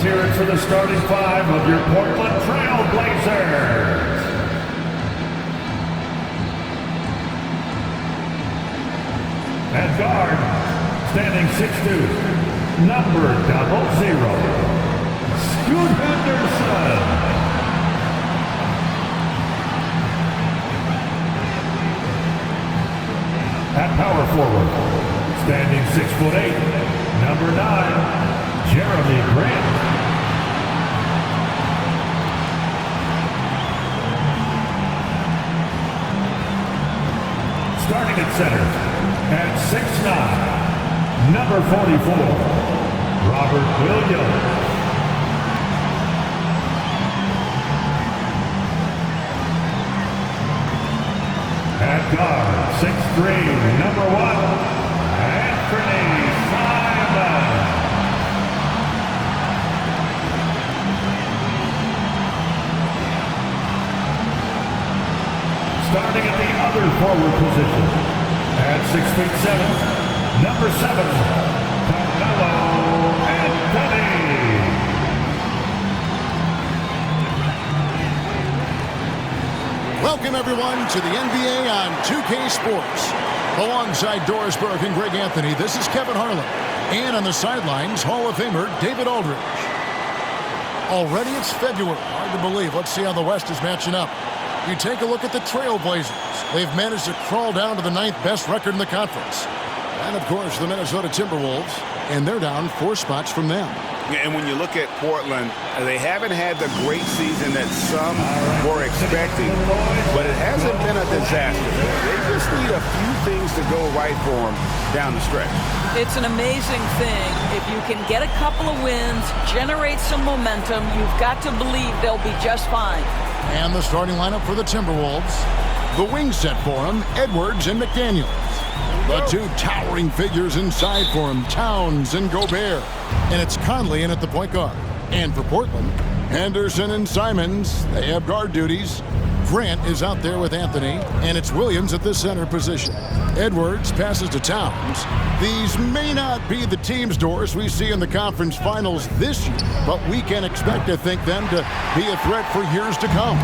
hear it for the starting five of your Portland Trailblazers. At guard, standing 6'2", number 00, Scoot Henderson. At power forward, standing 6'8", number 9, Jeremy Grant. Starting at center, at 6'9", number 44, Robert Williams. At guard, 6'3", number 1, Anthony Simons. Starting at the other forward position, at 6'7", number 7, Carmelo Anthony. Welcome, everyone, to the NBA on 2K Sports. Alongside Doris Burke and Greg Anthony, this is Kevin Harlan. And on the sidelines, Hall of Famer David Aldridge. Already it's February. Hard to believe. Let's see how the West is matching up. You take a look at the Trailblazers. They've managed to crawl down to the 9th best record in the conference. And, of course, the Minnesota Timberwolves. And they're down 4 spots from them. And when you look at Portland, they haven't had the great season that some were expecting, but it hasn't been a disaster. They just need a few things to go right for them down the stretch. It's an amazing thing. If you can get a couple of wins, generate some momentum, you've got to believe they'll be just fine. And the starting lineup for the Timberwolves. The wings set for them, Edwards and McDaniels. The 2 towering figures inside for him, Towns and Gobert. And it's Conley in at the point guard. And for Portland, Henderson and Simons, they have guard duties. Grant is out there with Anthony, and it's Williams at the center position. Edwards passes to Towns. These may not be the teams, Doris, we see in the conference finals this year, but we can expect to think them to be a threat for years to come.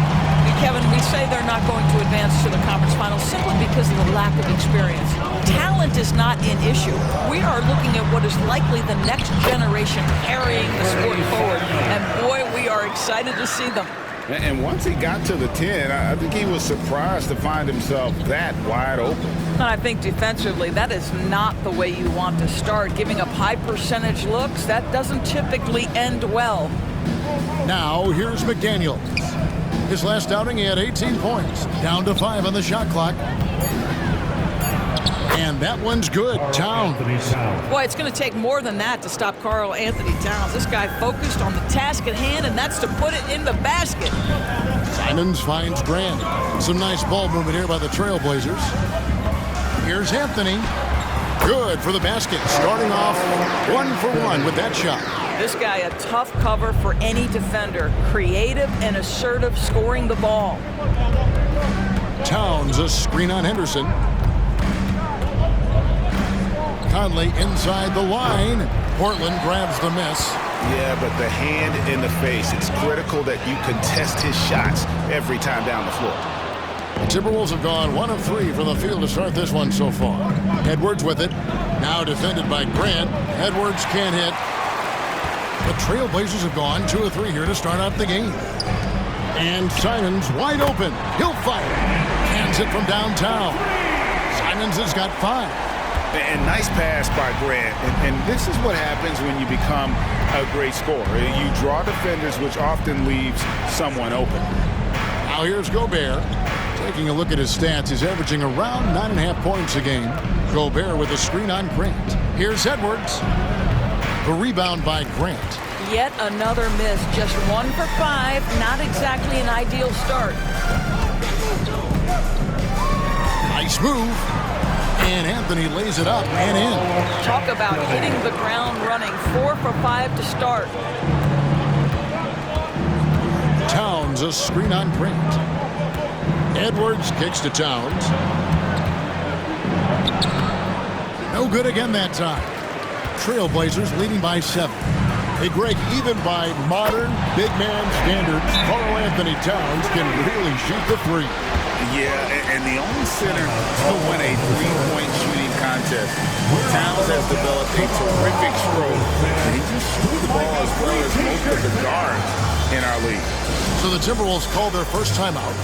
Kevin, we say they're not going to advance to the conference finals simply because of the lack of experience. Talent is not an issue. We are looking at what is likely the next generation carrying the sport forward, and boy, we are excited to see them. And once he got to the 10, I think he was surprised to find himself that wide open. And I think defensively, that is not the way you want to start. Giving up high percentage looks, that doesn't typically end well. Now, here's McDaniels. His last outing, he had 18 points. Down to 5 on the shot clock. And that one's good. Towns. Boy, it's going to take more than that to stop Karl Anthony Towns. This guy focused on the task at hand, and that's to put it in the basket. Simons finds Grant. Some nice ball movement here by the Trailblazers. Here's Anthony. Good for the basket. Starting off 1 for 1 with that shot. This guy, a tough cover for any defender. Creative and assertive scoring the ball. Towns, a screen on Henderson. Conley inside the line. Portland grabs the miss. Yeah, but the hand in the face. It's critical that you contest his shots every time down the floor. The Timberwolves have gone 1 of 3 from the field to start this one so far. Edwards with it. Now defended by Grant. Edwards can't hit. The Trailblazers have gone 2 of 3 here to start out the game. And Simons wide open. He'll fire. Hands it from downtown. Simons has got 5. And nice pass by Grant. And this is what happens when you become a great scorer. You draw defenders, which often leaves someone open. Now here's Gobert. Taking a look at his stats, he's averaging around 9.5 points a game. Gobert with a screen on Grant. Here's Edwards. The rebound by Grant. Yet another miss. Just 1 for 5. Not exactly an ideal start. Nice move. And Anthony lays it up and in. Talk about hitting the ground running. 4 for 5 to start. Towns, a screen on Grant. Edwards kicks to Towns. No good again that time. Trailblazers leading by 7. Hey, Greg, even by modern big man standards, Karl Anthony Towns can really shoot the three. Yeah, and the only center to win a three-point shooting contest. Towns has developed a terrific stroke, and he just shoots the ball as well as most of the guards in our league. So the Timberwolves call their first timeout.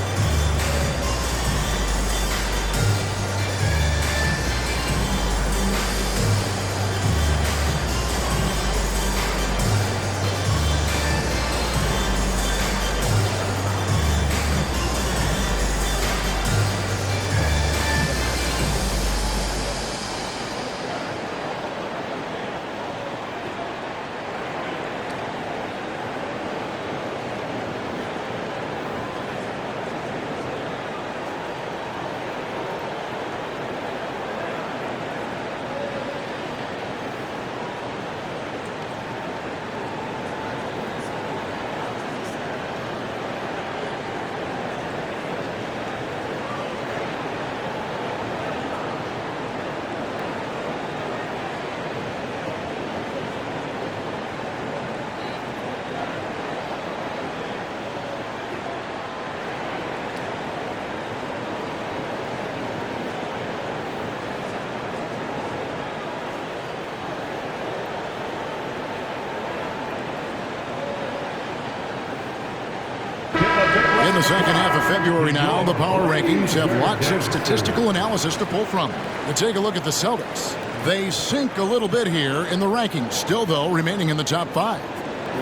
In the second half of February now, the power rankings have lots of statistical analysis to pull from. To take a look at the Celtics, they sink a little bit here in the rankings, still, though, remaining in the top 5.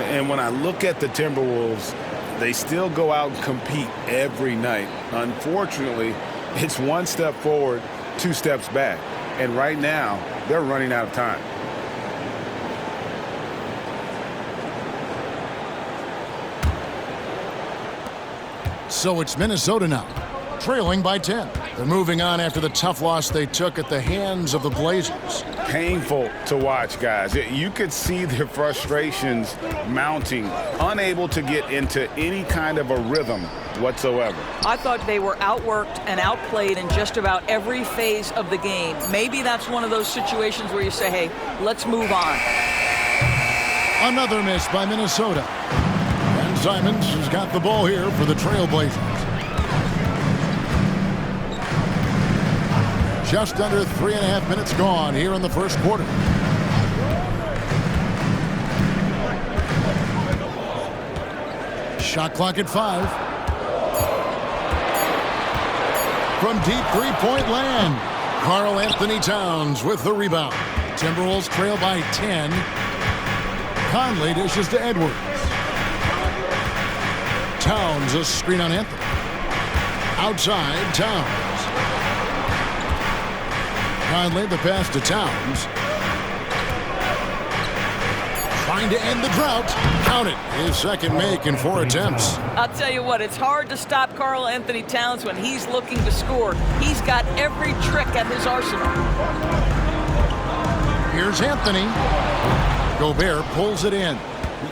And when I look at the Timberwolves, they still go out and compete every night. Unfortunately, it's one step forward, 2 steps back. And right now, they're running out of time. So it's Minnesota now, trailing by 10. They're moving on after the tough loss they took at the hands of the Blazers. Painful to watch, guys. You could see their frustrations mounting, unable to get into any kind of a rhythm whatsoever. I thought they were outworked and outplayed in just about every phase of the game. Maybe that's one of those situations where you say, hey, let's move on. Another miss by Minnesota. And Simons has got the ball here for the Trailblazers. Just under 3.5 minutes gone here in the first quarter. Shot clock at 5. From deep three-point land, Karl Anthony Towns with the rebound. Timberwolves trail by 10. Conley dishes to Edwards. Towns, a screen on Anthony. Outside, Towns. Conley, the pass to Towns. Trying to end the drought. Count it. His second make in 4 attempts. I'll tell you what, it's hard to stop Karl Anthony Towns when he's looking to score. He's got every trick at his arsenal. Here's Anthony. Gobert pulls it in.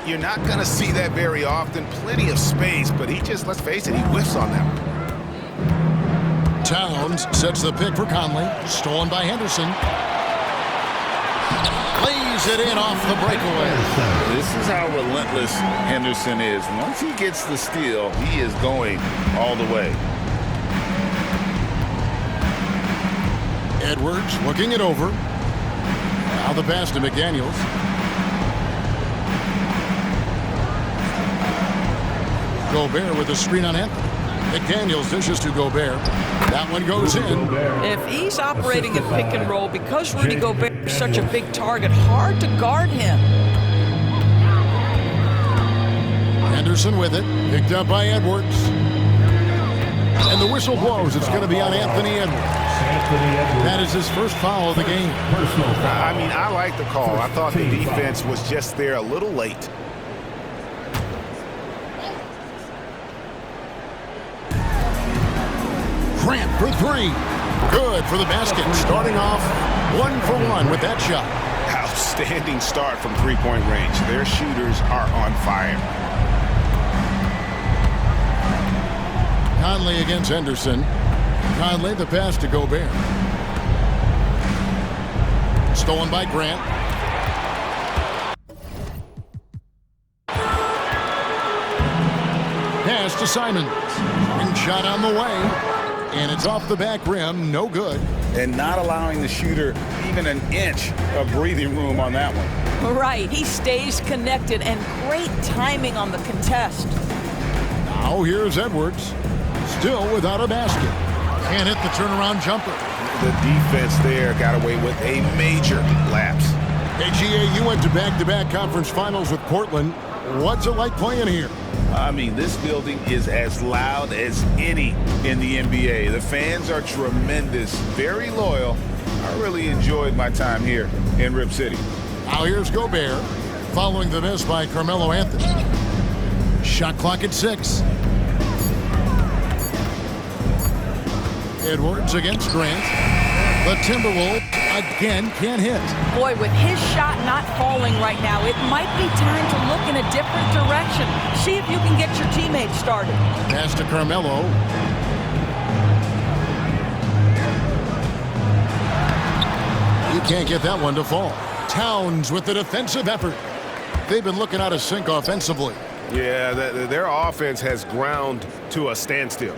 You're not going to see that very often. Plenty of space, but he just, let's face it, he whiffs on them. Towns sets the pick for Conley. Stolen by Henderson. Lays it in off the breakaway. This is how relentless Henderson is. Once he gets the steal, he is going all the way. Edwards looking it over. Now the pass to McDaniels. Gobert with a screen on Anthony. McDaniels dishes to Gobert. That one goes in. If he's operating in pick and roll, because Rudy Gobert is such a big target, hard to guard him. Henderson with it. Picked up by Edwards. And the whistle blows. It's going to be on Anthony Edwards. That is his first foul of the game. I mean, I like the call. I thought the defense was just there a little late. Grant for 3. Good for the basket. Starting off 1 for 1 with that shot. Outstanding start from three-point range. Their shooters are on fire. Conley against Henderson. Conley the pass to Gobert. Stolen by Grant. Pass to Simons. And shot on the way. And it's off the back rim. No good. And not allowing the shooter even an inch of breathing room on that one. Right. He stays connected, and great timing on the contest. Now here's Edwards. Still without a basket. Can't hit the turnaround jumper. The defense there got away with a major lapse. Hey, GA, you went to back-to-back conference finals with Portland. What's it like playing here? I mean, this building is as loud as any in the NBA. The fans are tremendous, very loyal. I really enjoyed my time here in Rip City. Now here's Gobert, following the miss by Carmelo Anthony. Shot clock at 6. Edwards against Grant. The Timberwolves again can't hit. Boy, with his shot not falling right now, it might be time to look in a different direction. See if you can get your teammates started. Pass to Carmelo. You can't get that one to fall. Towns with the defensive effort. They've been looking out of sync offensively. Yeah, their offense has ground to a standstill.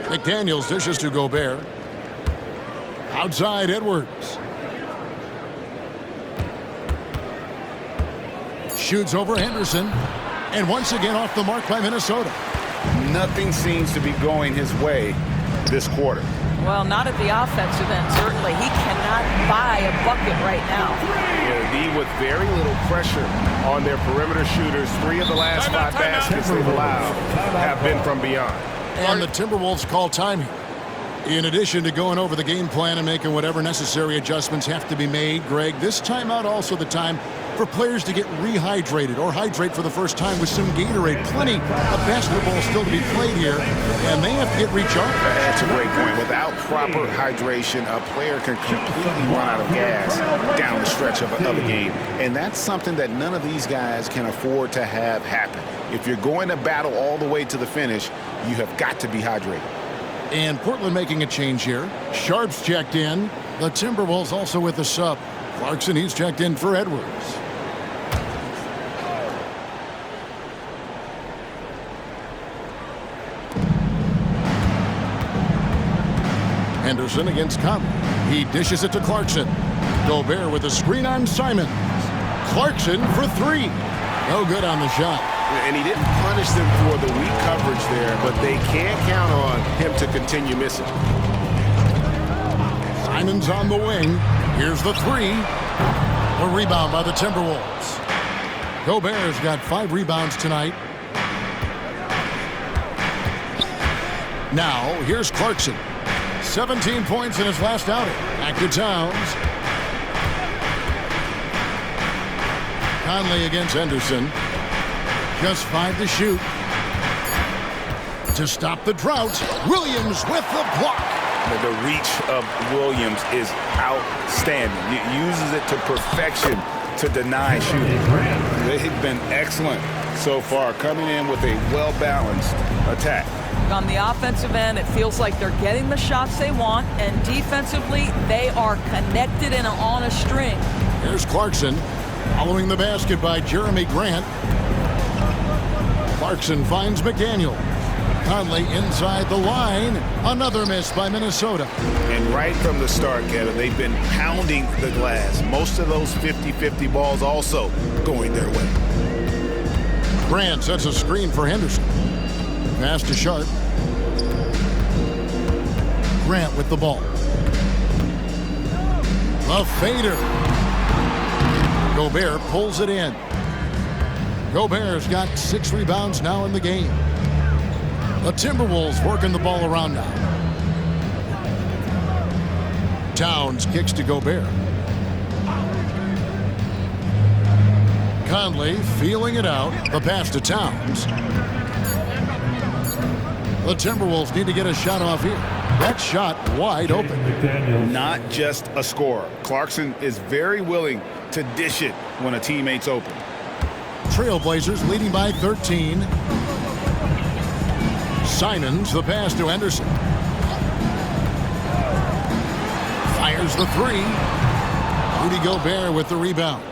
McDaniels dishes to Gobert. Outside Edwards. Shoots over Henderson. And once again off the mark by Minnesota. Nothing seems to be going his way this quarter. Well, not at the offensive end, certainly. He cannot buy a bucket right now. Yeah, with very little pressure on their perimeter shooters. 3 of the last 5 baskets they've allowed have been from beyond. And the Timberwolves call time here. In addition to going over the game plan and making whatever necessary adjustments have to be made, Greg, this timeout also the time for players to get rehydrated or hydrate for the first time with some Gatorade. Plenty of basketball still to be played here, and they have to get recharged. That's a great point. Without proper hydration, a player can completely run out of gas down the stretch of a game. And that's something that none of these guys can afford to have happen. If you're going to battle all the way to the finish, you have got to be hydrated. And Portland making a change here. Sharp's checked in. The Timberwolves also with a sub. Clarkson, he's checked in for Edwards. Henderson against Conley. He dishes it to Clarkson. Gobert with a screen on Simons. Clarkson for 3. No good on the shot. And he didn't punish them for the weak coverage there, but they can't count on him to continue missing. Simons on the wing. Here's the 3. A rebound by the Timberwolves. Gobert's got 5 rebounds tonight. Now, here's Clarkson. 17 points in his last outing. Back to Towns. Conley against Henderson. Just 5 to shoot. To stop the drought, Williams with the block. The reach of Williams is outstanding. He uses it to perfection to deny shooting. They've been excellent so far, coming in with a well-balanced attack. On the offensive end, it feels like they're getting the shots they want, and defensively, they are connected and on a string. Here's Clarkson, following the basket by Jeremy Grant. Clarkson finds McDaniel. Conley inside the line. Another miss by Minnesota. And right from the start, Kevin, they've been pounding the glass. Most of those 50-50 balls also going their way. Grant sets a screen for Henderson. Pass to Sharp. Grant with the ball. A fader. Gobert pulls it in. Gobert's got 6 rebounds now in the game. The Timberwolves working the ball around now. Towns kicks to Gobert. Conley feeling it out. The pass to Towns. The Timberwolves need to get a shot off here. That shot wide open. Not just a scorer. Clarkson is very willing to dish it when a teammate's open. Trailblazers leading by 13. Simons, the pass to Henderson. Fires the 3. Rudy Gobert with the rebound.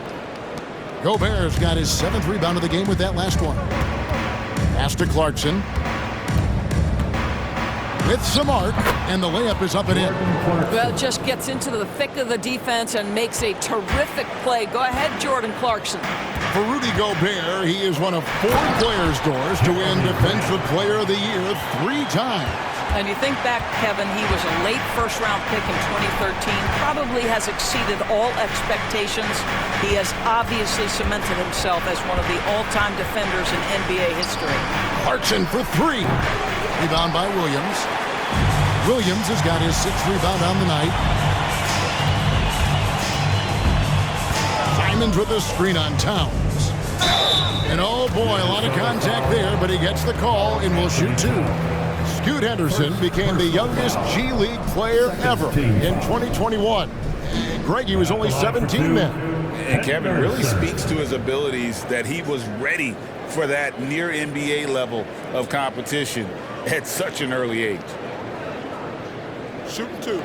Gobert's got his 7th rebound of the game with that last one. Pass to Clarkson. With some arc, and the layup is up and in. Well, just gets into the thick of the defense and makes a terrific play. Go ahead, Jordan Clarkson. For Rudy Gobert, he is one of 4 players, Doris, to win Defensive Player of the Year 3 times. And you think back, Kevin, he was a late first-round pick in 2013, probably has exceeded all expectations. He has obviously cemented himself as one of the all-time defenders in NBA history. Clarkson for 3. Rebound by Williams. Williams has got his 6th rebound on the night. Simons with a screen on Towns. And oh boy, a lot of contact there, but he gets the call and will shoot 2. Scoot Henderson became the youngest G League player ever in 2021. Greg, he was only 17 then. And Kevin really speaks to his abilities that he was ready for that near NBA level of competition at such an early age. Shooting 2.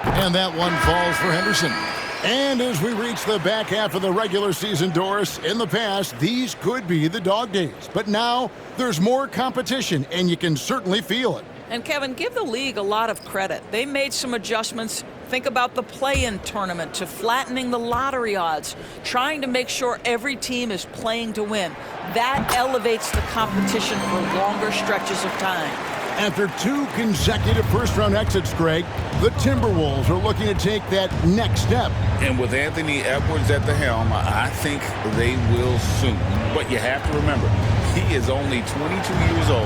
And that one falls for Henderson. And as we reach the back half of the regular season, Doris, in the past, these could be the dog days. But now there's more competition, and you can certainly feel it. And Kevin, give the league a lot of credit. They made some adjustments. Think about the play-in tournament, to flattening the lottery odds, trying to make sure every team is playing to win. That elevates the competition for longer stretches of time. After 2 consecutive first-round exits, Greg, the Timberwolves are looking to take that next step. And with Anthony Edwards at the helm, I think they will soon. But you have to remember, he is only 22 years old.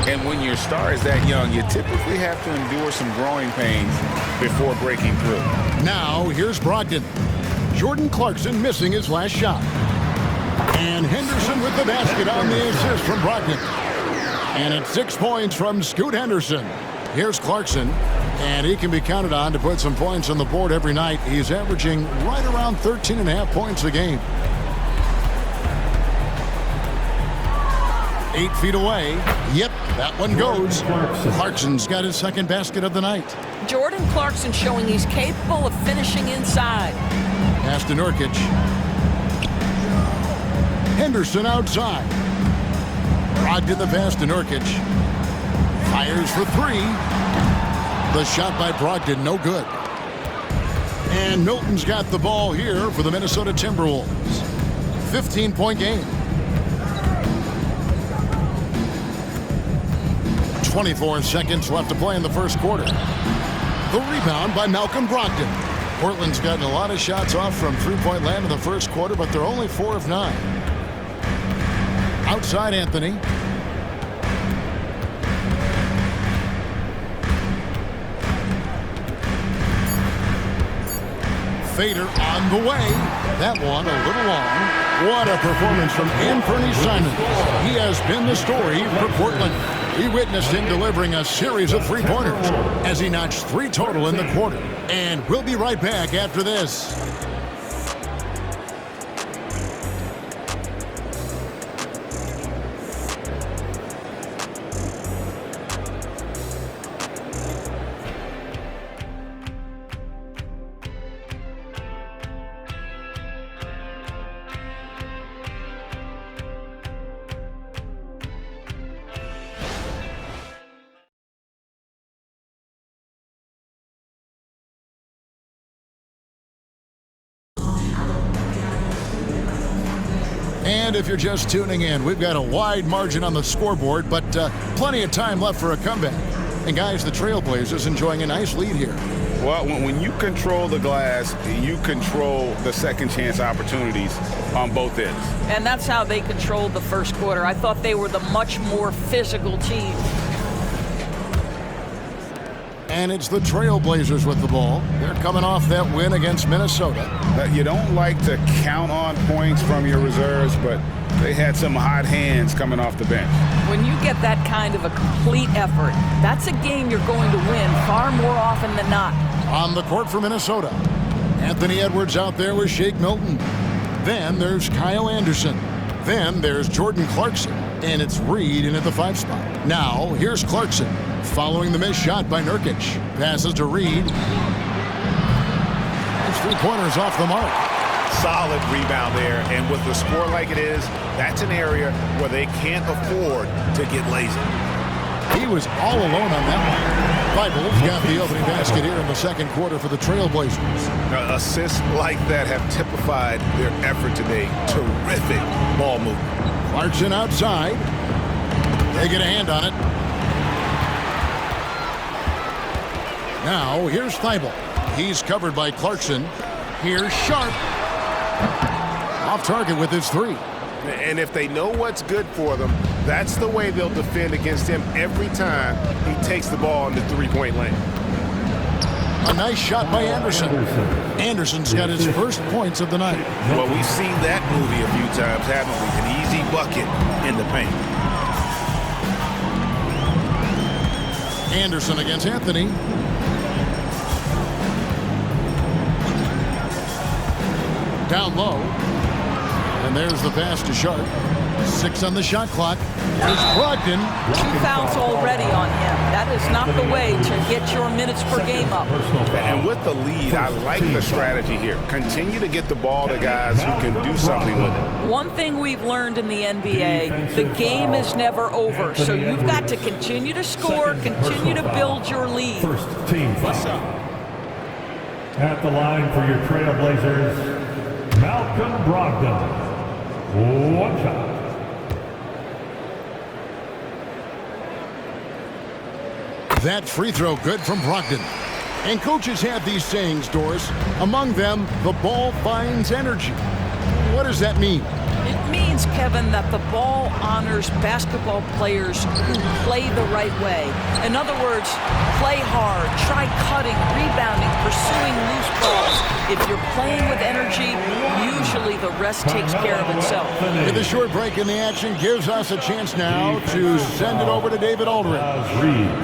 And when your star is that young, you typically have to endure some growing pains before breaking through. Now, here's Brogdon. Jordan Clarkson missing his last shot. And Henderson with the basket on the assist from Brogdon. And it's 6 points from Scoot Henderson. Here's Clarkson, and he can be counted on to put some points on the board every night. He's averaging right around 13.5 points a game. 8 feet away. Yep, that one goes. Clarkson's got his 2nd basket of the night. Jordan Clarkson showing he's capable of finishing inside. Pass to Nurkic. Henderson outside. Brogdon the pass to Nurkic. Fires for 3. The shot by Brogdon, no good. And Milton's got the ball here for the Minnesota Timberwolves. 15-point game. 24 seconds left to play in the first quarter. The rebound by Malcolm Brogdon. Portland's gotten a lot of shots off from three-point land in the first quarter, but they're only 4 of 9. Outside Anthony. Fader on the way. That one a little long. What a performance from Anthony Simons. He has been the story for Portland. We witnessed him delivering a series of three-pointers as he notched 3 total in the quarter. And we'll be right back after this. And if you're just tuning in, we've got a wide margin on the scoreboard, but plenty of time left for a comeback. And guys, the Trailblazers enjoying a nice lead here. Well, when you control the glass, you control the second chance opportunities on both ends. And that's how they controlled the first quarter. I thought they were the much more physical team. And it's the Trailblazers with the ball. They're coming off that win against Minnesota. You don't like to count on points from your reserves, but they had some hot hands coming off the bench. When you get that kind of a complete effort, that's a game you're going to win far more often than not. On the court for Minnesota, Anthony Edwards out there with Shake Milton. Then there's Kyle Anderson. Then there's Jordan Clarkson. And it's Reed in at the 5 spot. Now, here's Clarkson. Following the missed shot by Nurkic. Passes to Reed. His three-pointers off the mark. Solid rebound there, and with the score like it is, that's an area where they can't afford to get lazy. He was all alone on that one. Thibault's got the opening basket here in the second quarter for the Trailblazers. Assists like that have typified their effort today. Terrific ball movement. Clarkson outside. They get a hand on it. Now, here's Thibault. He's covered by Clarkson. Here's Sharp. Off target with his three. And if they know what's good for them, that's the way they'll defend against him every time he takes the ball in the three-point lane. A nice shot by Anderson. Anderson's got his first points of the night. Well, we've seen that movie a few times, haven't we? An easy bucket in the paint. Anderson against Anthony. Down low. And there's the pass to Sharp. 6 on the shot clock. Here's Brogdon. 2 fouls already on him. That is not the way to get your minutes per game up. And with the lead, I like the strategy here. Continue to get the ball to guys who can do something with it. One thing we've learned in the NBA, the game is never over. So you've got to continue to score, continue to build your lead. First team foul. At the line for your Trailblazers, Malcolm Brogdon. 1 shot. That free throw good from Brogdon. And coaches have these sayings, Doris. Among them, the ball finds energy. What does that mean? It means, Kevin, that the ball honors basketball players who play the right way. In other words, play hard, try cutting, rebounding, pursuing loose balls. If you're playing with energy, usually the rest takes care of itself. With a short break in the action gives us a chance now to send it over to David Aldridge.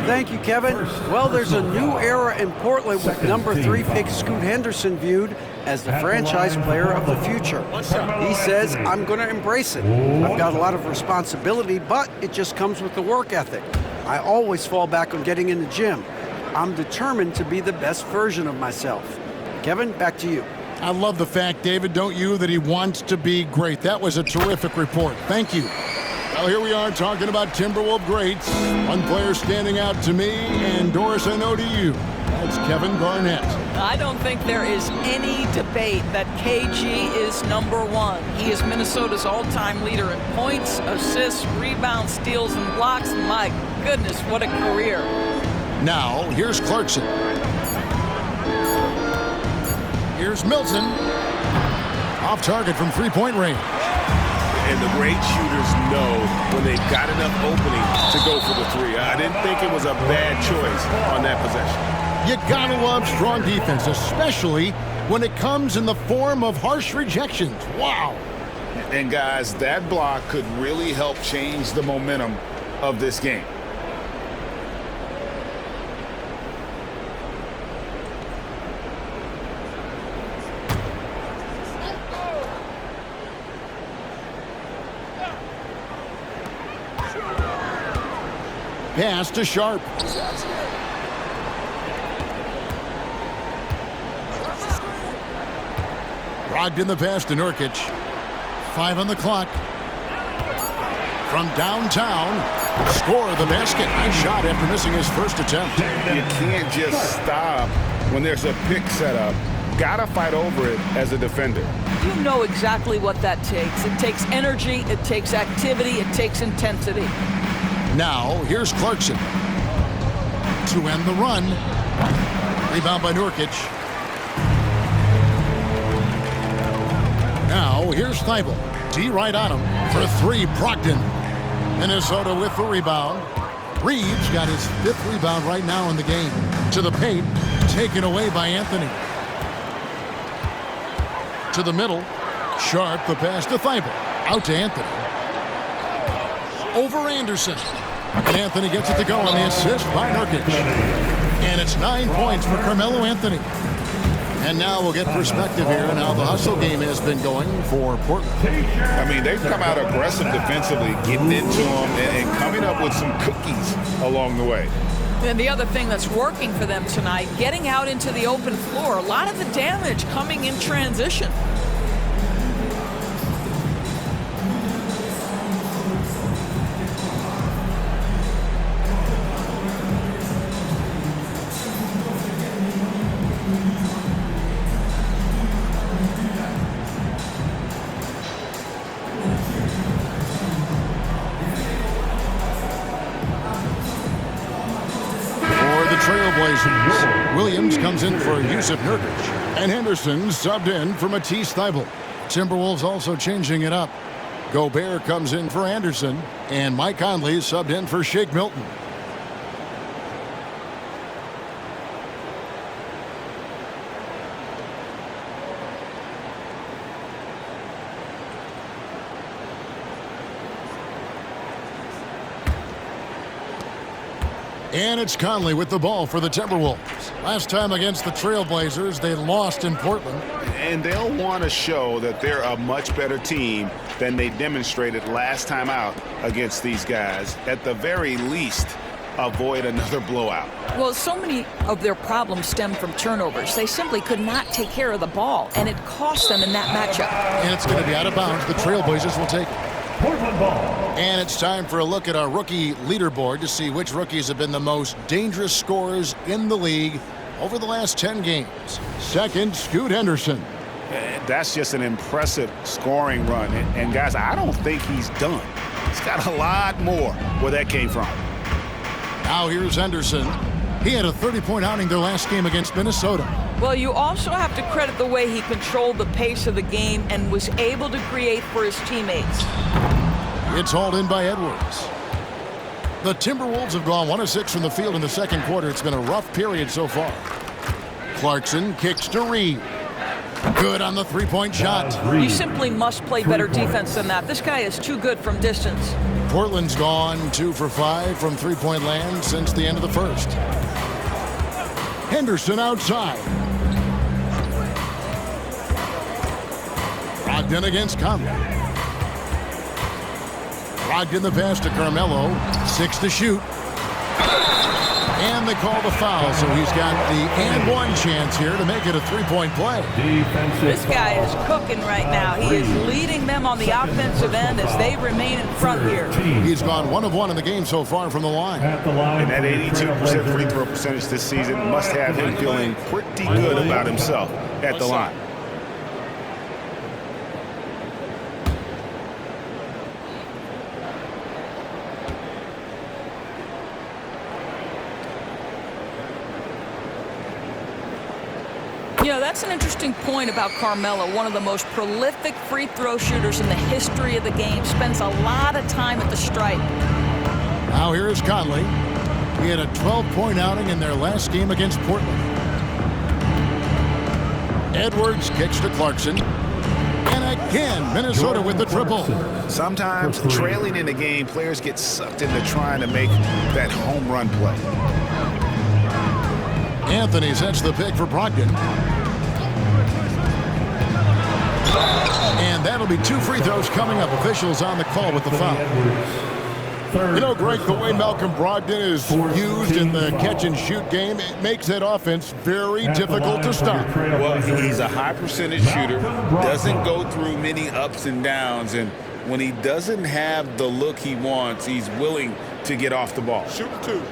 Thank you, Kevin. Well, there's a new era in Portland with number 3 pick Scoot Henderson viewed as the franchise player of the future. He says, I'm going to embrace it. I've got a lot of responsibility, but it just comes with the work ethic. I always fall back on getting in the gym. I'm determined to be the best version of myself. Kevin, back to you. I love the fact, David, don't you, that he wants to be great. That was a terrific report. Thank you. Well, here we are talking about Timberwolves greats. One player standing out to me, and Doris, I know to you. That's Kevin Garnett. I don't think there is any debate that KG is number 1. He is Minnesota's all-time leader in points, assists, rebounds, steals, and blocks. My goodness, what a career. Now, here's Clarkson. Here's Milton. Off target from three-point range. And the great shooters know when they've got enough opening to go for the three. I didn't think it was a bad choice on that possession. You gotta love strong defense, especially when it comes in the form of harsh rejections. Wow. And guys, that block could really help change the momentum of this game. Pass to Sharp. Brogdon the pass to Nurkic. 5 on the clock. From downtown, score the basket. Nice shot after missing his first attempt. You can't just stop when there's a pick set up. Gotta fight over it as a defender. You know exactly what that takes. It takes energy, it takes activity, it takes intensity. Now, here's Clarkson to end the run. Rebound by Nurkic. Now, here's Thibault. D right on him for 3. Brogdon. Minnesota with the rebound. Reeves got his 5th rebound right now in the game. To the paint, taken away by Anthony. To the middle. Sharp, the pass to Thibault. Out to Anthony. Over Anderson. And Anthony gets it to go on the assist by Nurkic. And it's 9 points for Carmelo Anthony. And now we'll get perspective here on how the hustle game has been going for Portland. I mean, they've come out aggressive defensively, getting into them and coming up with some cookies along the way. And the other thing that's working for them tonight, getting out into the open floor. A lot of the damage coming in transition. Trailblazers. Williams comes in for Yusuf Nurkic. And Henderson subbed in for Matisse Thybulle. Timberwolves also changing it up. Gobert comes in for Anderson. And Mike Conley subbed in for Shake Milton. And it's Conley with the ball for the Timberwolves. Last time against the Trailblazers, they lost in Portland. And they'll want to show that they're a much better team than they demonstrated last time out against these guys. At the very least, avoid another blowout. Well, so many of their problems stem from turnovers. They simply could not take care of the ball, and it cost them in that matchup. And it's going to be out of bounds. The Trailblazers will take it. Portland ball. And it's time for a look at our rookie leaderboard to see which rookies have been the most dangerous scorers in the league over the last 10 games. Second, Scoot Henderson. That's just an impressive scoring run. And guys, I don't think he's done. He's got a lot more where that came from. Now here's Henderson. He had a 30-point outing their last game against Minnesota. Well, you also have to credit the way he controlled the pace of the game and was able to create for his teammates. It's hauled in by Edwards. The Timberwolves have gone 1 of 6 from the field in the second quarter. It's been a rough period so far. Clarkson kicks to Reed. Good on the three-point shot. You simply must play better defense than that. This guy is too good from distance. Portland's gone 2 for 5 from three-point land since the end of the first. Henderson outside. Brogdon against Conley. Brogdon the pass to Carmelo. 6 to shoot. And they call the foul, so he's got the and one chance here to make it a three-point play. This guy is cooking right now. He is leading them on the offensive end as they remain in front here. He's gone 1 of 1 in the game so far from the line. And that 82% free throw percentage this season must have him feeling pretty good about himself at the line. You know, that's an interesting point about Carmelo, one of the most prolific free throw shooters in the history of the game. Spends a lot of time at the stripe. Now here is Conley. He had a 12-point outing in their last game against Portland. Edwards kicks to Clarkson. And again, Minnesota with the triple. Sometimes trailing in the game, players get sucked into trying to make that home run play. Anthony sets the pick for Brogdon. And that'll be 2 free throws coming up. Officials on the call with the foul. You know, Greg, the way Malcolm Brogdon is used in the catch-and-shoot game, it makes that offense very difficult to stop. Well, he's a high-percentage shooter, doesn't go through many ups and downs, and when he doesn't have the look he wants, he's willing to get off the ball. Shoot 2.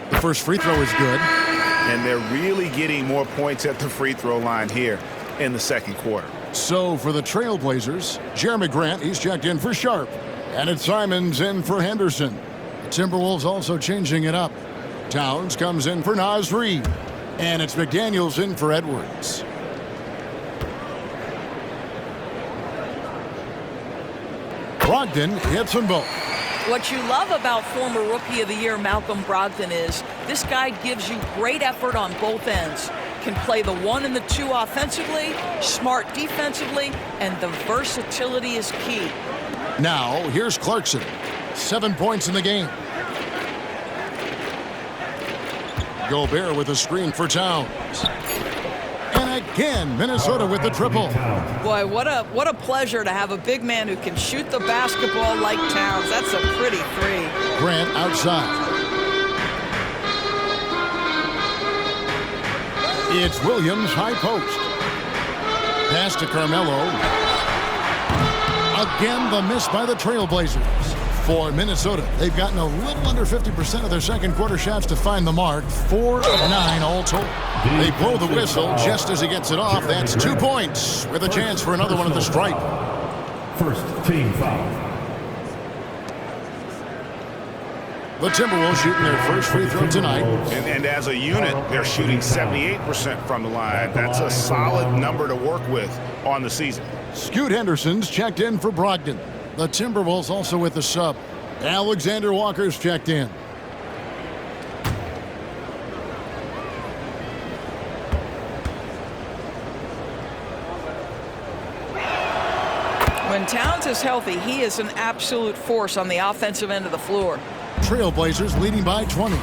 The first free throw is good. And they're really getting more points at the free throw line here in the second quarter. So for the Trailblazers, Jeremy Grant, he's checked in for Sharp. And it's Simons in for Henderson. The Timberwolves also changing it up. Towns comes in for Naz Reid. And it's McDaniels in for Edwards. Brogdon hits them both. What you love about former Rookie of the Year Malcolm Brogdon is this guy gives you great effort on both ends. Can play the 1 and the 2 offensively, smart defensively, and the versatility is key. Now, here's Clarkson. 7 points in the game. Gobert with a screen for Towns. And Again, Minnesota with the triple. Boy, what a pleasure to have a big man who can shoot the basketball like Towns. That's a pretty three. Grant outside. It's Williams, high post. Pass to Carmelo. Again, the miss by the Trailblazers. For Minnesota, they've gotten a little under 50% of their second quarter shots to find the mark. 4 of 9 all told. They blow the whistle just as he gets it off. That's 2 points with a chance for another one at the stripe. First team foul. The Timberwolves shooting their first free throw tonight. And as a unit, they're shooting 78% from the line. That's a solid number to work with on the season. Scoot Henderson's checked in for Brogdon. The Timberwolves also with the sub. Alexander Walker's checked in. When Towns is healthy, he is an absolute force on the offensive end of the floor. Trailblazers leading by 20.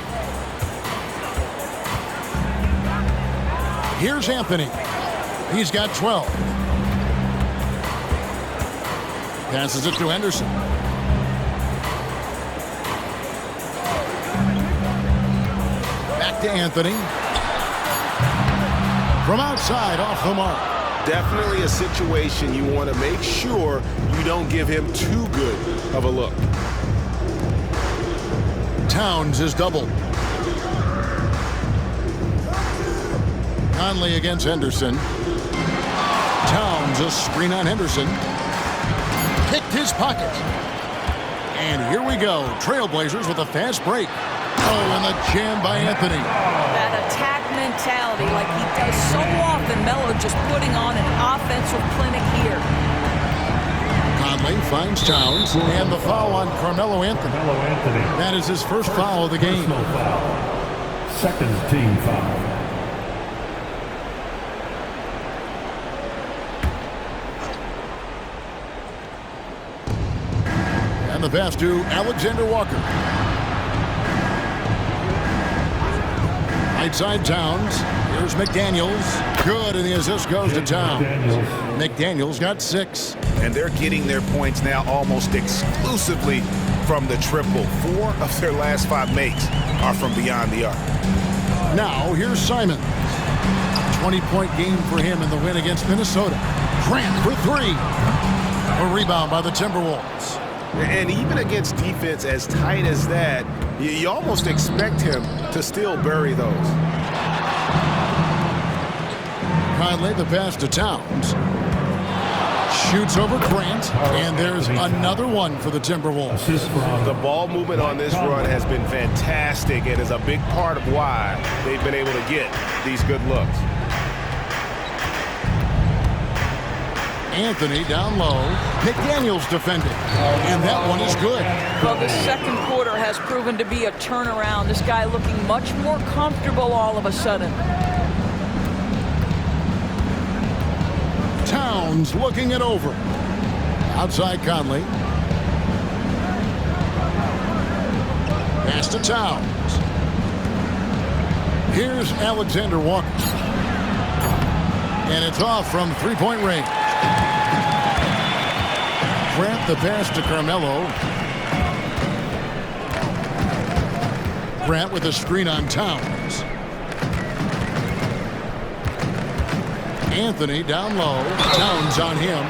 Here's Anthony. He's got 12. Passes it to Henderson. Back to Anthony. From outside, off the mark. Definitely a situation you want to make sure you don't give him too good of a look. Towns is doubled. Conley against Henderson. Towns a screen on Henderson. Picked his pocket. And here we go. Trailblazers with a fast break. Oh, and the jam by Anthony. That attack mentality like he does so often. Melo just putting on an offensive clinic here. Conley finds Towns. And the foul on Carmelo Anthony. That is his first foul of the game. Personal foul. Second team foul. The pass to Alexander Walker. Right side Towns. Here's McDaniels. Good, and the assist goes to Towns. McDaniels got 6. And they're getting their points now almost exclusively from the triple. 4 of their last 5 makes are from beyond the arc. Now here's Simon. 20-point game for him in the win against Minnesota. Grant for 3. A rebound by the Timberwolves. And even against defense as tight as that, you almost expect him to still bury those. Conley the pass to Towns. Shoots over Grant, and there's another one for the Timberwolves. The ball movement on this run has been fantastic and is a big part of why they've been able to get these good looks. Anthony down low. McDaniels defending. And that one is good. Well, the second quarter has proven to be a turnaround. This guy looking much more comfortable all of a sudden. Towns looking it over. Outside Conley. Pass to Towns. Here's Alexander Walker. And it's off from three-point range. Grant the pass to Carmelo. Grant with a screen on Towns. Anthony down low. Towns on him.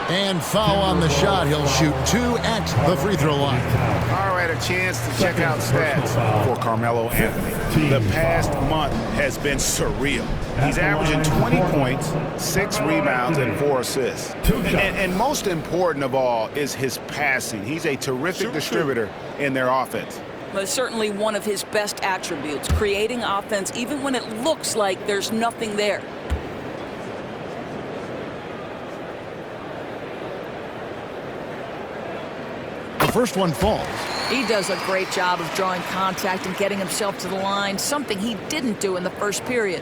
And foul on the shot. He'll shoot 2 at the free throw line. All right, a chance to check out stats for Carmelo Anthony. The past month has been surreal. He's averaging 20 points, 6 rebounds, and 4 assists. And most important of all is his passing. He's a terrific distributor in their offense. But it's certainly one of his best attributes, creating offense even when it looks like there's nothing there. The first one falls. He does a great job of drawing contact and getting himself to the line, something he didn't do in the first period.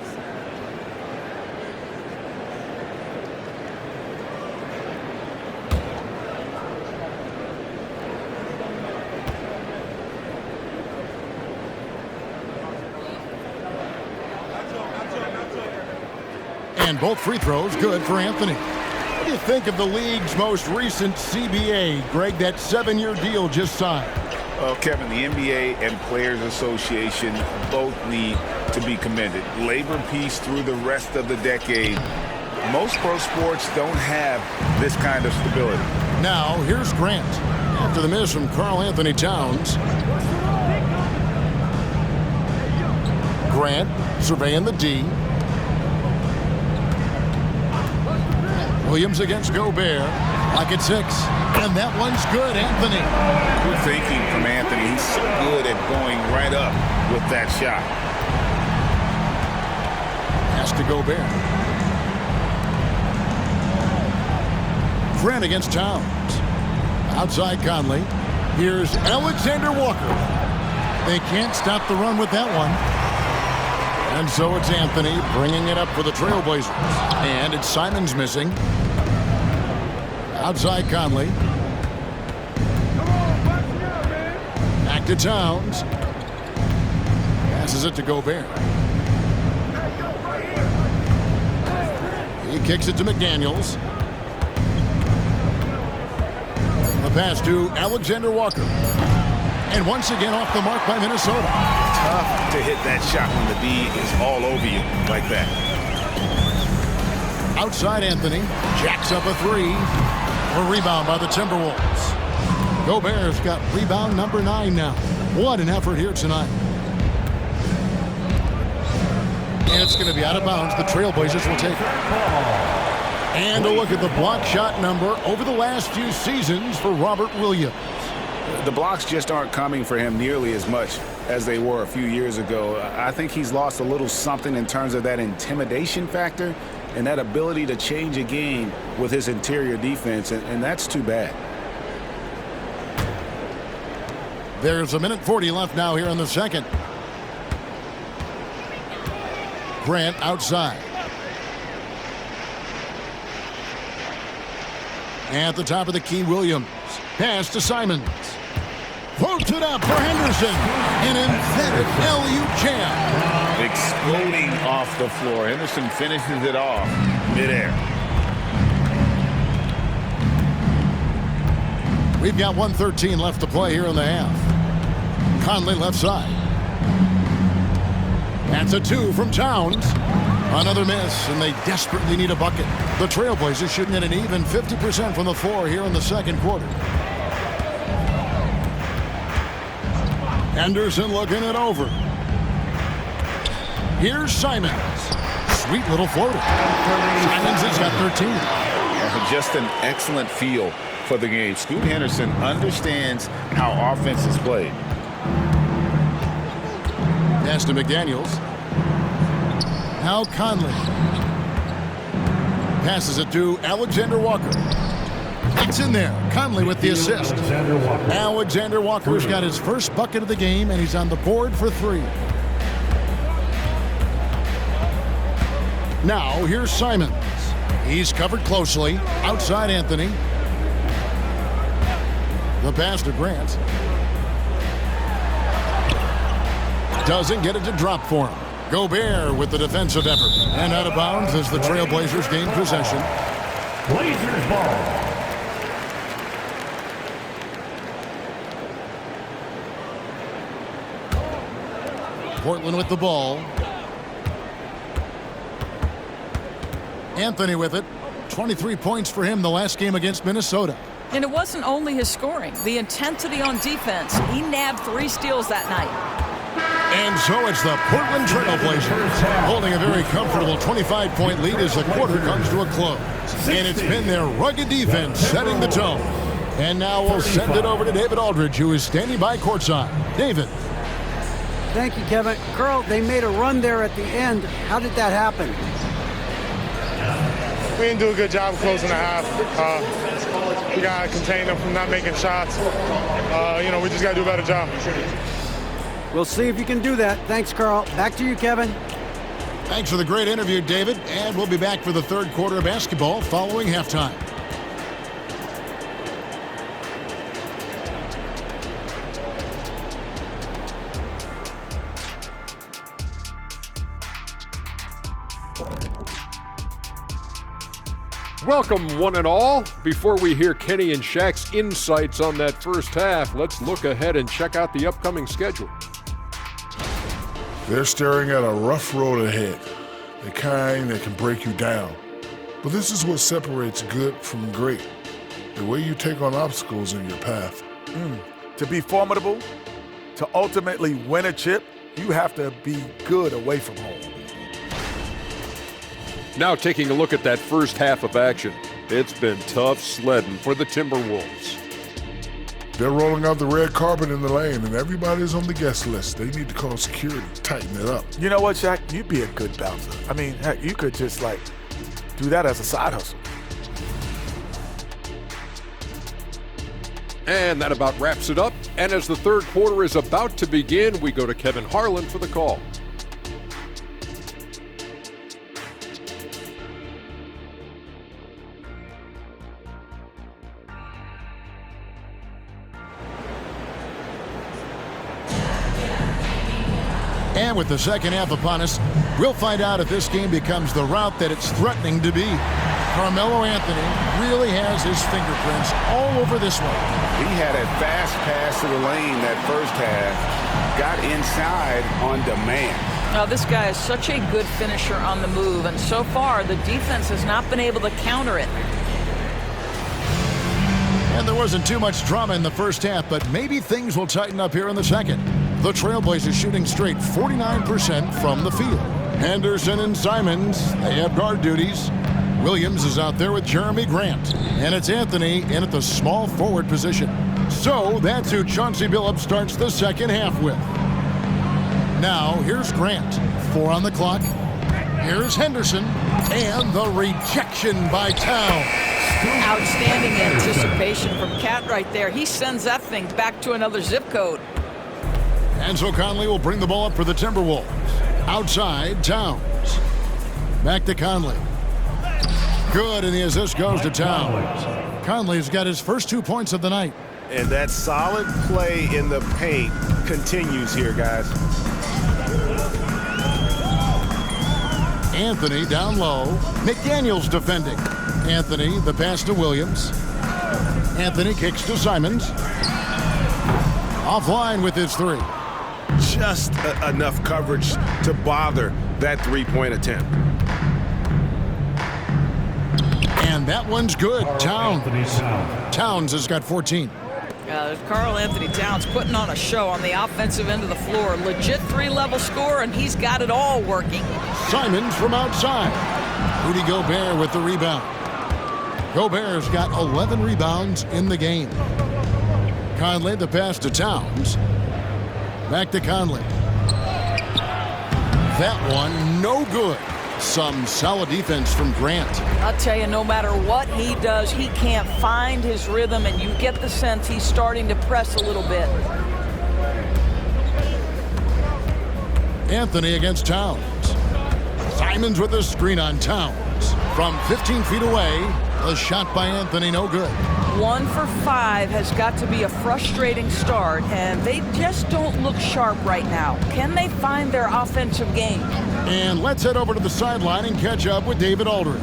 And both free throws good for Anthony. What do you think of the league's most recent CBA, Greg, that 7-year deal just signed? Well, Kevin, the NBA and Players Association both need to be commended. Labor peace through the rest of the decade. Most pro sports don't have this kind of stability. Now, here's Grant. After the miss from Karl Anthony Towns. Grant surveying the D. Williams against Gobert. Like at 6. And that one's good, Anthony. Good thinking from Anthony. He's so good at going right up with that shot. Pass to Gobert. Grant against Towns. Outside Conley. Here's Alexander Walker. They can't stop the run with that one. And so it's Anthony bringing it up for the Trailblazers. And it's Simons missing. Outside Conley. Back to Towns. Passes it to Gobert. He kicks it to McDaniels. The pass to Alexander Walker. And once again off the mark by Minnesota. Tough to hit that shot when the D is all over you like that. Outside Anthony. Jacks up a 3. A rebound by the Timberwolves. Gobert's got rebound number 9 now. What an effort here tonight. And it's going to be out of bounds. The Trailblazers will take it. And a look at the block shot number over the last few seasons for Robert Williams. The blocks just aren't coming for him nearly as much as they were a few years ago. I think he's lost a little something in terms of that intimidation factor and that ability to change a game with his interior defense, and that's too bad. There's 1:40 left now here in the second. Grant outside. At the top of the key, Williams. Pass to Simons. Floats it up for Henderson. An emphatic alley-oop jam. Exploding off the floor. Henderson finishes it off midair. We've got 1:13 left to play here in the half. Conley left side. That's a 2 from Towns. Another miss, and they desperately need a bucket. The Trailblazers shooting at an even 50% from the floor here in the second quarter. Henderson looking it over. Here's Simons. Sweet little floater. Simons has got 13. Just an excellent feel for the game. Scoot Henderson understands how offense is played. Pass to McDaniels. Now Conley. Passes it to Alexander Walker. It's in there. Conley with the assist. Alexander Walker's got his first bucket of the game, and he's on the board for 3. Now here's Simons. He's covered closely. Outside Anthony. The pass to Grant. Doesn't get it to drop for him. Gobert with the defensive effort. And out of bounds as the Trailblazers gain possession. Blazers ball. Portland with the ball. Anthony with it. 23 points for him the last game against Minnesota. And it wasn't only his scoring. The intensity on defense. He nabbed 3 steals that night. And so it's the Portland Trailblazers holding a very comfortable 25-point lead as the quarter comes to a close. And it's been their rugged defense setting the tone. And now we'll send it over to David Aldridge, who is standing by courtside. David. Thank you, Kevin. Carl, they made a run there at the end. How did that happen? We didn't do a good job of closing the half. We got to contain them from not making shots. We just got to do a better job. We'll see if you can do that. Thanks, Carl. Back to you, Kevin. Thanks for the great interview, David. And we'll be back for the third quarter of basketball following halftime. Welcome, one and all. Before we hear Kenny and Shaq's insights on that first half, let's look ahead and check out the upcoming schedule. They're staring at a rough road ahead, the kind that can break you down. But this is what separates good from great, the way you take on obstacles in your path. To be formidable, to ultimately win a chip, you have to be good away from home. Now taking a look at that first half of action. It's been tough sledding for the Timberwolves. They're rolling out the red carpet in the lane, and everybody's on the guest list. They need to call security, tighten it up. You know what, Shaq? You'd be a good bouncer. I mean, heck, you could just, do that as a side hustle. And that about wraps it up. And as the third quarter is about to begin, we go to Kevin Harlan for the call. And with the second half upon us, we'll find out if this game becomes the route that it's threatening to be. Carmelo Anthony really has his fingerprints all over this one. He had a fast pass to the lane that first half, got inside on demand. Now, this guy is such a good finisher on the move, and so far the defense has not been able to counter it. And there wasn't too much drama in the first half, but maybe things will tighten up here in the second. The Trailblazers shooting straight 49% from the field. Henderson and Simons, they have guard duties. Williams is out there with Jeremy Grant. And it's Anthony in at the small forward position. So that's who Chauncey Billups starts the second half with. Now here's Grant. 4 on the clock. Here's Henderson. And the rejection by Towns. Outstanding anticipation from Cat right there. He sends that thing back to another zip code. And so Conley will bring the ball up for the Timberwolves. Outside, Towns. Back to Conley. Good, and the assist goes to Towns. Conley's got his first 2 points of the night. And that solid play in the paint continues here, guys. Anthony down low. McDaniels defending. Anthony, the pass to Williams. Anthony kicks to Simons. Offline with his 3. Just enough coverage to bother that three-point attempt. And that one's good. Towns has got 14. Karl Anthony Towns putting on a show on the offensive end of the floor. Legit 3-level score, and he's got it all working. Simons from outside. Rudy Gobert with the rebound. Gobert's got 11 rebounds in the game. Conley, the pass to Towns. Back to Conley. That one, no good. Some solid defense from Grant. I'll tell you, no matter what he does, he can't find his rhythm, and you get the sense he's starting to press a little bit. Anthony against Towns. Simons with a screen on Towns. From 15 feet away, a shot by Anthony, no good. 1 for 5 has got to be a frustrating start, and they just don't look sharp right now. Can they find their offensive game? And let's head over to the sideline and catch up with David Aldridge.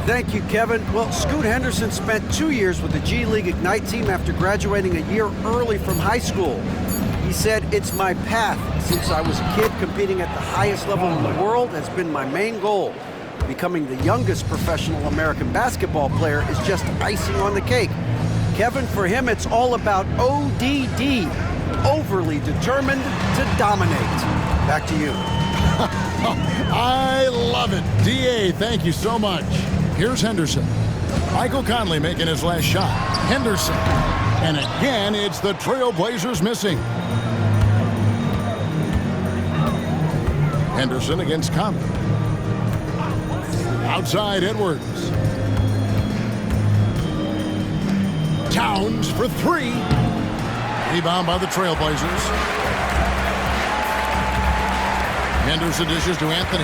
Thank you, Kevin. Well, Scoot Henderson spent 2 years with the G League Ignite team after graduating a year early from high school. He said, "It's my path. Since I was a kid, competing at the highest level in the world has been my main goal. Becoming the youngest professional American basketball player is just icing on the cake." Kevin, for him, it's all about ODD, overly determined to dominate. Back to you. I love it. DA, thank you so much. Here's Henderson. Michael Conley making his last shot. Henderson. And again, it's the Trailblazers missing. Henderson against Conley. Outside, Edwards. Towns for 3. Rebound by the Trailblazers. Henderson dishes to Anthony.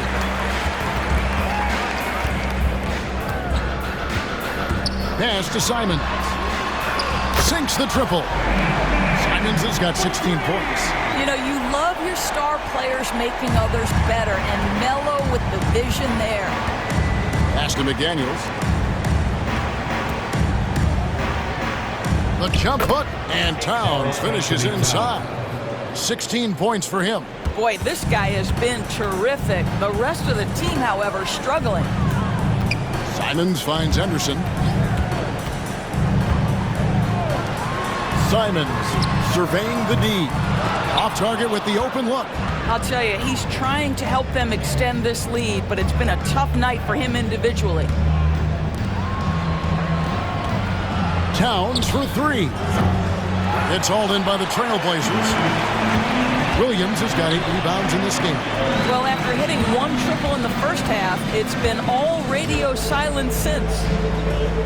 Pass to Simons. Sinks the triple. Simons has got 16 points. You know, you love your star players making others better, and Melo with the vision there. Pass to McDaniels. The jump hook, and Towns finishes inside. 16 points for him. Boy, this guy has been terrific. The rest of the team, however, struggling. Simons finds Henderson. Simons surveying the D. Off target with the open look. I'll tell you, he's trying to help them extend this lead, but it's been a tough night for him individually. Towns for three. It's hauled in by the Trailblazers. Williams has got 8 rebounds in this game. Well, after hitting 1 triple in the first half, it's been all radio silence since.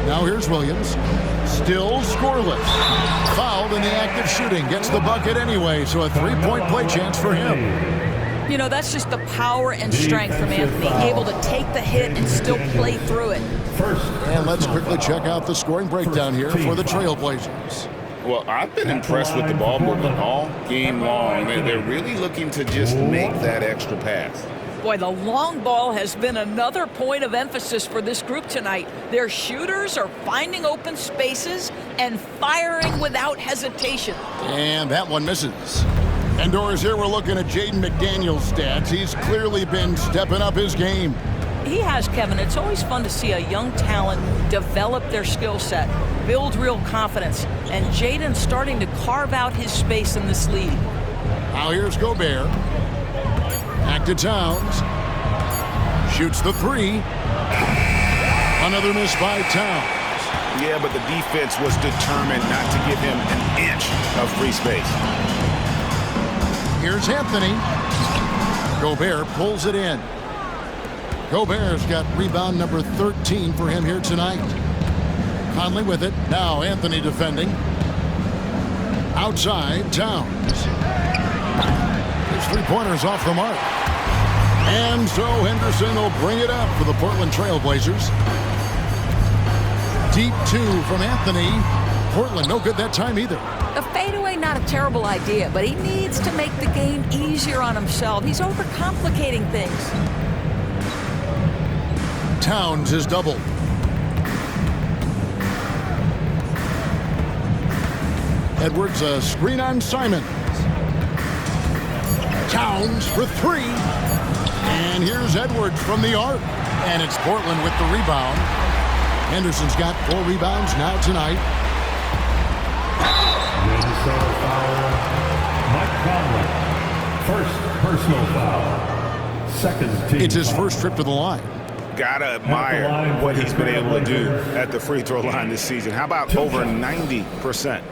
Now here's Williams. Still scoreless. Fouled in the act of shooting. Gets the bucket anyway, so a 3-point play chance for him. You know, that's just the power and strength from Anthony, able to take the hit and still play through it. And let's quickly check out the scoring breakdown here for the Trailblazers. Well, I've been impressed with the ball movement all game long. They're really looking to just make that extra pass. Boy, the long ball has been another point of emphasis for this group tonight. Their shooters are finding open spaces and firing without hesitation. And that one misses. Indoors here, we're looking at Jaden McDaniel's stats. He's clearly been stepping up his game. He has, Kevin. It's always fun to see a young talent develop their skill set, build real confidence, and Jaden's starting to carve out his space in this league. Now here's Gobert. Back to Towns. Shoots the 3. Another miss by Towns. Yeah, but the defense was determined not to give him an inch of free space. Here's Anthony. Gobert pulls it in. Gobert's got rebound number 13 for him here tonight. Conley with it. Now Anthony defending. Outside, Towns. His three-pointer's off the mark. And so Henderson will bring it up for the Portland Trailblazers. Deep 2 from Anthony. Portland no good that time either. A fadeaway, not a terrible idea, but he needs to make the game easier on himself. He's overcomplicating things. Towns is doubled. Edwards a screen on Simons. Towns for 3. And here's Edwards from the arc. And it's Portland with the rebound. Henderson's got 4 rebounds now tonight. Minnesota foul. Mike Conley. First personal foul. Second team. It's his first trip to the line. Gotta admire what he's been able to do at the free throw line this season. How about over 90%?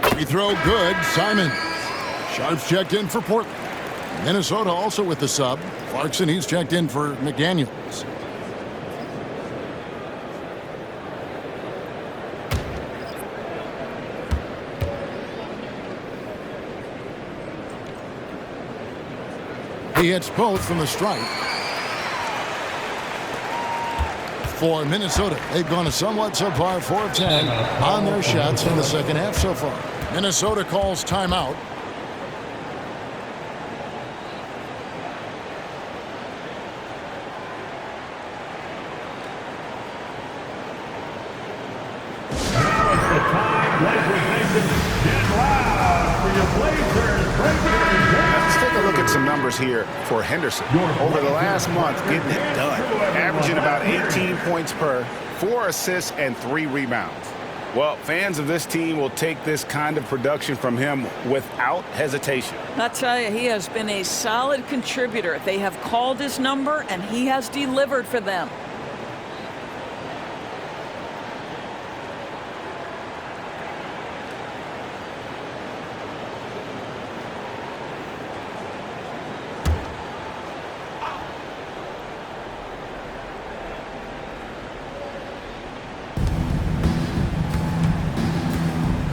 Free throw good. Simons. Sharp's checked in for Portland. Minnesota also with the sub. Clarkson, he's checked in for McDaniels. He hits both from the stripe. For Minnesota, they've gone a somewhat subpar 4 of 10 on their shots in the second half so far. Minnesota calls timeout. Let's take a look at some numbers here for Henderson. Over the last month, getting it done. Averaging about 18 points per, 4 assists, and 3 rebounds. Well, fans of this team will take this kind of production from him without hesitation. I'll tell you, he has been a solid contributor. They have called his number, and he has delivered for them.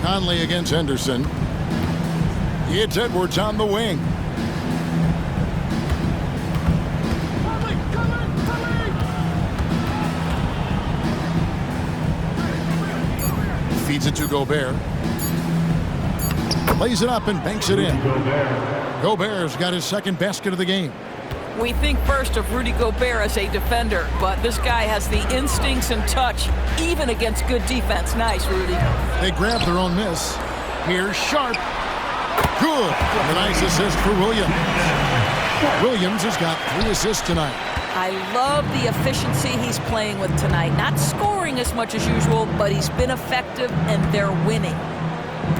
Conley against Henderson. It's Edwards on the wing. Feeds it to Gobert. Lays it up and banks it in. Gobert's got his second basket of the game. We think first of Rudy Gobert as a defender, but this guy has the instincts and touch, even against good defense. Nice, Rudy. They grab their own miss. Here's Sharp. Good. And a nice assist for Williams. Williams has got 3 assists tonight. I love the efficiency he's playing with tonight. Not scoring as much as usual, but he's been effective, and they're winning.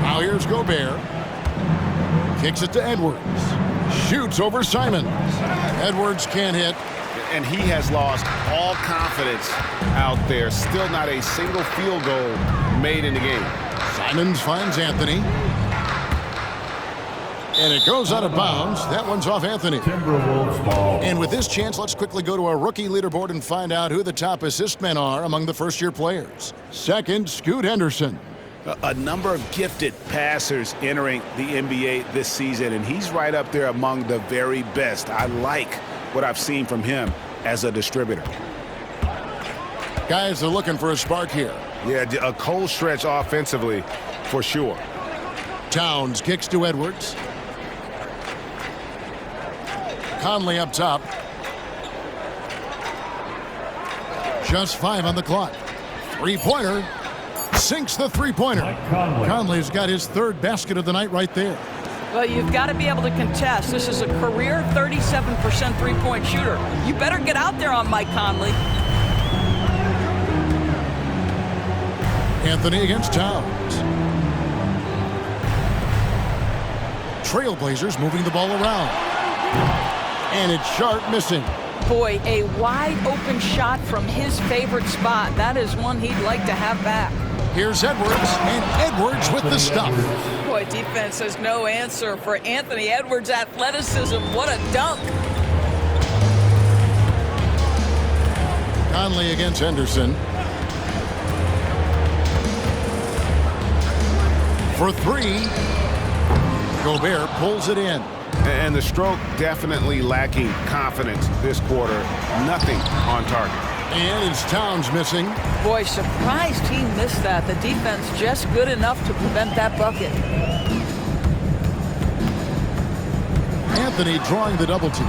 Now here's Gobert. Kicks it to Edwards. Shoots over Simons. Edwards can't hit. And he has lost all confidence out there. Still not a single field goal made in the game. Simons finds Anthony. And it goes out of bounds. That one's off Anthony. Timberwolves ball. And with this chance, let's quickly go to our rookie leaderboard and find out who the top assist men are among the first-year players. Second, Scoot Henderson. A number of gifted passers entering the NBA this season, and he's right up there among the very best. I like what I've seen from him as a distributor. Guys are looking for a spark here. Yeah, a cold stretch offensively for sure. Towns kicks to Edwards. Conley up top. Just 5 on the clock. Three-pointer. Sinks the three-pointer. Conley's got his 3rd basket of the night right there. Well, you've got to be able to contest. This is a career 37% three-point shooter. You better get out there on Mike Conley. Anthony against Towns. Trailblazers moving the ball around. And it's Sharp missing. Boy, a wide-open shot from his favorite spot. That is one he'd like to have back. Here's Edwards, and Edwards with the stuff. Boy, defense has no answer for Anthony Edwards' athleticism. What a dunk. Conley against Henderson. For 3. Gobert pulls it in. And the stroke definitely lacking confidence this quarter. Nothing on target. And it's Towns missing. Boy, surprised he missed that. The defense just good enough to prevent that bucket. Anthony drawing the double team.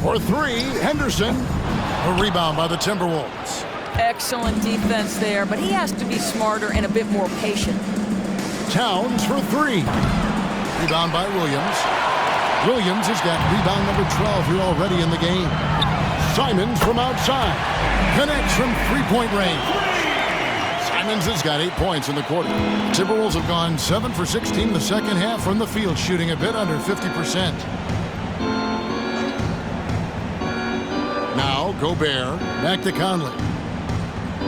For 3, Henderson. A rebound by the Timberwolves. Excellent defense there, but he has to be smarter and a bit more patient. Towns for 3. Rebound by Williams. Williams has got rebound number 12 here already in the game. Simons from outside. Connects from 3-point range. Simons has got 8 points in the quarter. Timberwolves have gone 7 for 16 the second half from the field, shooting a bit under 50%. Now Gobert back to Conley.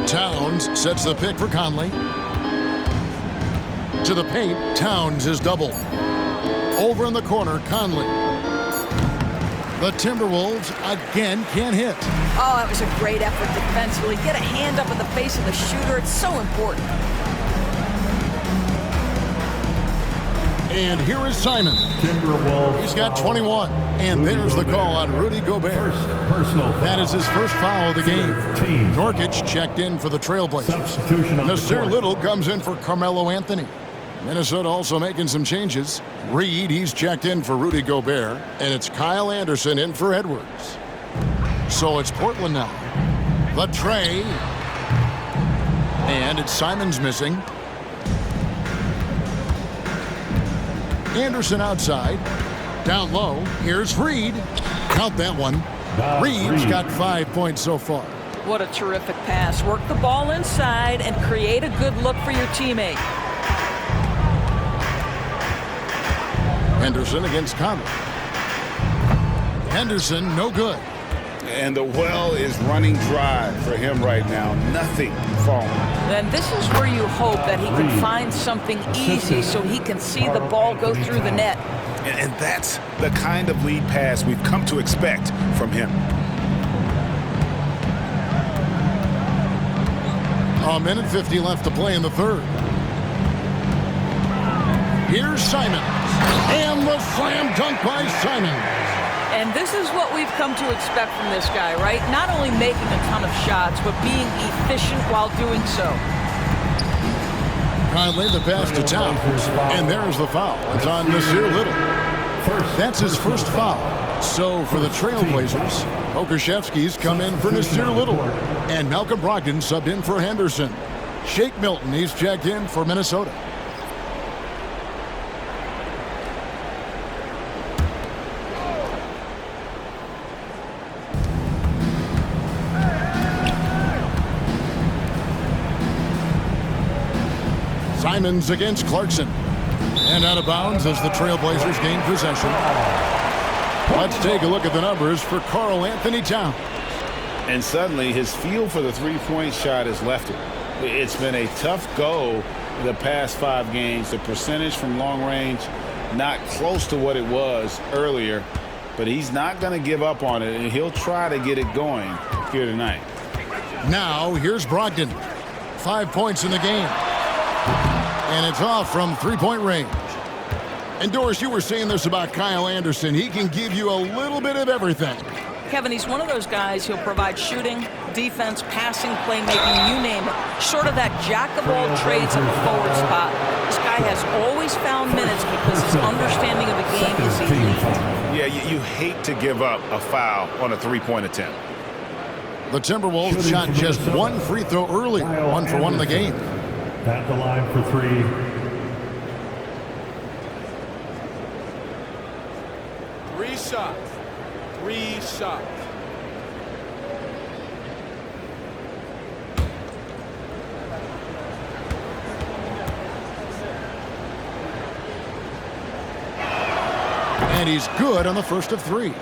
Towns sets the pick for Conley. To the paint, Towns is doubled. Over in the corner, Conley. The Timberwolves again can't hit. Oh, that was a great effort defensively. Get a hand up in the face of the shooter. It's so important. And here is Simon. Timberwolves. He's got 21. And there's the call on Rudy Gobert. Personal foul. That is his first foul of the game. 13. Norkic checked in for the Trailblazers. Substitution on the Nasir court. Little comes in for Carmelo Anthony. Minnesota also making some changes. Reed, he's checked in for Rudy Gobert. And it's Kyle Anderson in for Edwards. So it's Portland now. The tray. And it's Simons missing. Anderson outside. Down low. Here's Reed. Count that one. Reed's got 5 points so far. What a terrific pass. Work the ball inside and create a good look for your teammate. Henderson against Conley. Henderson, no good. And the well is running dry for him right now. Nothing falling. Then this is where you hope that he can find something easy so he can see the ball go through the net. And that's the kind of lead pass we've come to expect from him. A minute 50 left to play in the third. Here's Simons. And the slam dunk by Simons. And this is what we've come to expect from this guy, right? Not only making a ton of shots, but being efficient while doing so. Conley the pass to Towns, and there's the foul. It's on Nasir Little. That's his first foul. So for the Trailblazers, Okashevsky's come in for Nasir Little, and Malcolm Brogdon subbed in for Henderson. Shake Milton, he's checked in for Minnesota. Simons against Clarkson. And out of bounds as the Trailblazers gain possession. Let's take a look at the numbers for Karl Anthony Towns. And suddenly his feel for the three-point shot has left him. It's been a tough go the past 5 games. The percentage from long range not close to what it was earlier, but he's not going to give up on it, and he'll try to get it going here tonight. Now here's Brogdon. 5 points in the game. And it's off from three-point range. And Doris, you were saying this about Kyle Anderson. He can give you a little bit of everything. Kevin, he's one of those guys who'll provide shooting, defense, passing, playmaking, you name it. Sort of that jack of all trades at the forward spot. This guy has always found minutes because his understanding of the game is elite. Yeah, you hate to give up a foul on a three-point attempt. The Timberwolves shot just 1 free throw early, 1 for 1 in the game. At the line for 3. Three shots. And he's good on the first of 3.